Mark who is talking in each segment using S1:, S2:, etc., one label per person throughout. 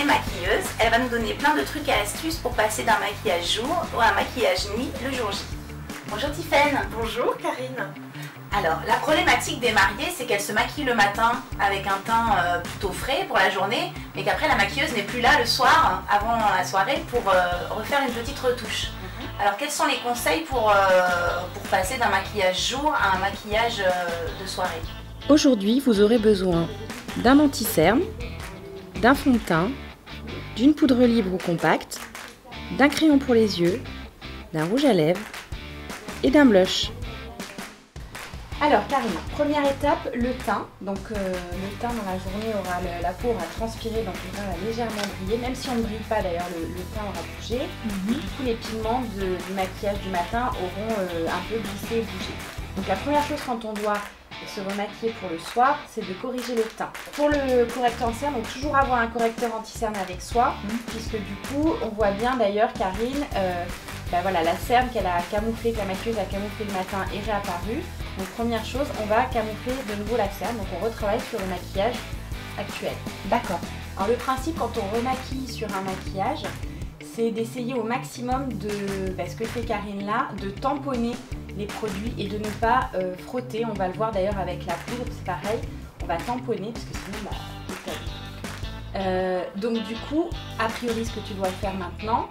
S1: maquilleuse. Elle va nous donner plein de trucs et astuces pour passer d'un maquillage jour ou un maquillage nuit le jour J. Bonjour Tiffaine.
S2: Bonjour Karine.
S1: Alors, la problématique des mariées, c'est qu'elles se maquillent le matin avec un teint plutôt frais pour la journée, mais qu'après la maquilleuse n'est plus là le soir, avant la soirée, pour refaire une petite retouche. Alors, quels sont les conseils pour passer d'un maquillage jour à un maquillage de soirée?
S3: Aujourd'hui, vous aurez besoin d'un anti-cerne, d'un fond de teint, d'une poudre libre ou compacte, d'un crayon pour les yeux, d'un rouge à lèvres et d'un blush. Alors Karine, première étape, le teint. Donc le teint dans la journée aura la peau aura transpiré, donc le teint va légèrement briller, même si on ne brille pas d'ailleurs, le teint aura bougé. Du coup les pigments du maquillage du matin auront un peu glissé et bougé. Donc la première chose quand on doit se remaquiller pour le soir, c'est de corriger le teint. Pour le correcteur anti-cerne, donc toujours avoir un correcteur anti-cerne avec soi, puisque du coup, on voit bien d'ailleurs Karine, voilà, la cerne qu'elle a camouflée, que la maquilleuse a camouflée le matin est réapparue. Donc première chose, on va camoufler de nouveau la cerne, donc on retravaille sur le maquillage actuel.
S1: D'accord.
S3: Alors le principe quand on remaquille sur un maquillage, c'est d'essayer au maximum de, ce que fait Karine là, de tamponner les produits et de ne pas frotter. On va le voir d'ailleurs avec la poudre, c'est pareil, on va tamponner parce que sinon donc du coup, a priori ce que tu dois faire maintenant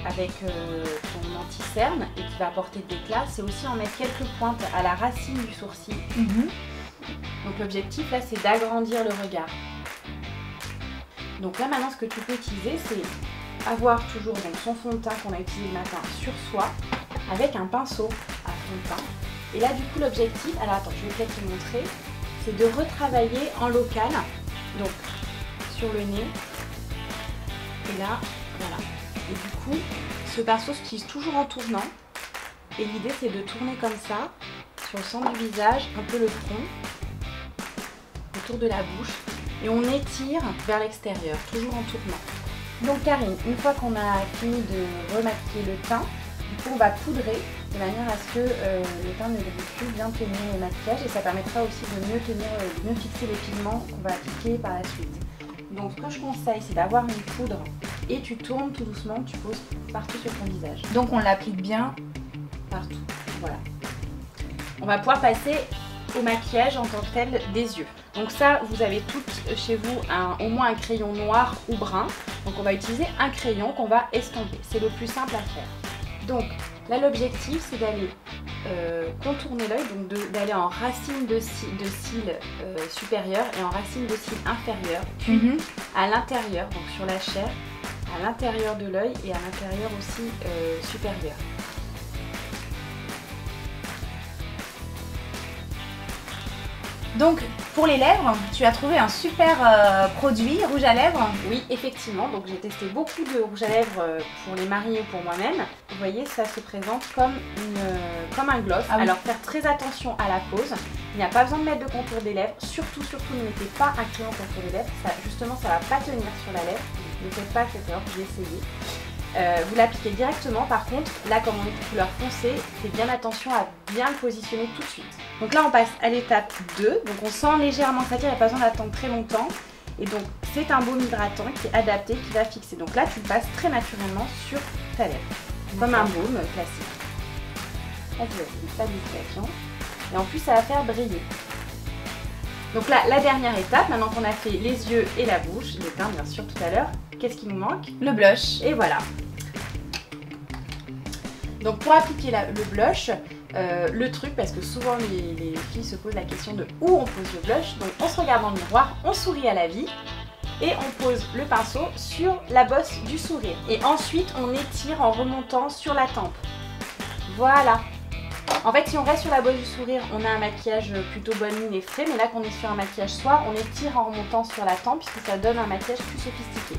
S3: avec ton anti-cerne et qui va apporter de l'éclat, c'est aussi en mettre quelques pointes à la racine du sourcil. Donc l'objectif là c'est d'agrandir le regard. Donc là maintenant ce que tu peux utiliser c'est avoir toujours donc, son fond de teint qu'on a utilisé le matin sur soi avec un pinceau à fond de teint. Et là du coup l'objectif, alors attends je vais peut-être te montrer, c'est de retravailler en local, donc sur le nez, et là, voilà. Et du coup, ce pinceau s'utilise toujours en tournant, et l'idée c'est de tourner comme ça, sur le centre du visage, un peu le front, autour de la bouche, et on étire vers l'extérieur, toujours en tournant. Donc Karine, une fois qu'on a fini de remaquiller le teint, du coup on va poudrer de manière à ce que le teint ne brille plus, bien tenir le maquillage et ça permettra aussi de mieux fixer les pigments qu'on va appliquer par la suite. Donc ce que je conseille c'est d'avoir une poudre et tu tournes tout doucement, tu poses partout sur ton visage.
S1: Donc on l'applique bien
S3: partout, voilà. On va pouvoir passer au maquillage en tant que tel des yeux. Donc ça, vous avez toutes chez vous au moins un crayon noir ou brun. Donc on va utiliser un crayon qu'on va estomper. C'est le plus simple à faire. Donc là, l'objectif, c'est d'aller contourner l'œil, donc d'aller en racine de cils supérieure et en racine de cils inférieure, puis à l'intérieur, donc sur la chair, à l'intérieur de l'œil et à l'intérieur aussi supérieur.
S1: Donc, pour les lèvres, tu as trouvé un super produit, rouge à lèvres.
S3: Oui, effectivement. Donc, j'ai testé beaucoup de rouge à lèvres pour les mariés ou pour moi-même. Vous voyez, ça se présente comme un gloss.
S1: Ah oui.
S3: Alors, faire très attention à la pose. Il n'y a pas besoin de mettre de contour des lèvres. Surtout, ne mettez pas un crayon contour des lèvres. Ça, justement, ça ne va pas tenir sur la lèvre. Ne faites pas cette erreur, j'ai essayé. Vous l'appliquez directement, par contre, là comme on est de couleur foncée, faites bien attention à bien le positionner tout de suite. Donc là on passe à l'étape 2, donc on sent légèrement ça tire, il n'y a pas besoin d'attendre très longtemps. Et donc c'est un baume hydratant qui est adapté, qui va fixer. Donc là tu le passes très naturellement sur ta lèvre, comme un baume classique. Là tu vas pas de discrétion. Et en plus ça va faire briller. Donc là, la dernière étape, maintenant qu'on a fait les yeux et la bouche, les teints bien sûr tout à l'heure, qu'est-ce qui nous manque?
S1: Le blush.
S3: Et voilà. Donc pour appliquer le blush, le truc, parce que souvent les filles se posent la question de où on pose le blush, donc on se regarde dans le miroir, on sourit à la vie et on pose le pinceau sur la bosse du sourire. Et ensuite on étire en remontant sur la tempe. Voilà. En fait, si on reste sur la bosse du sourire, on a un maquillage plutôt bonne mine et frais, mais là qu'on est sur un maquillage soir, on étire en remontant sur la tempe puisque ça donne un maquillage plus sophistiqué.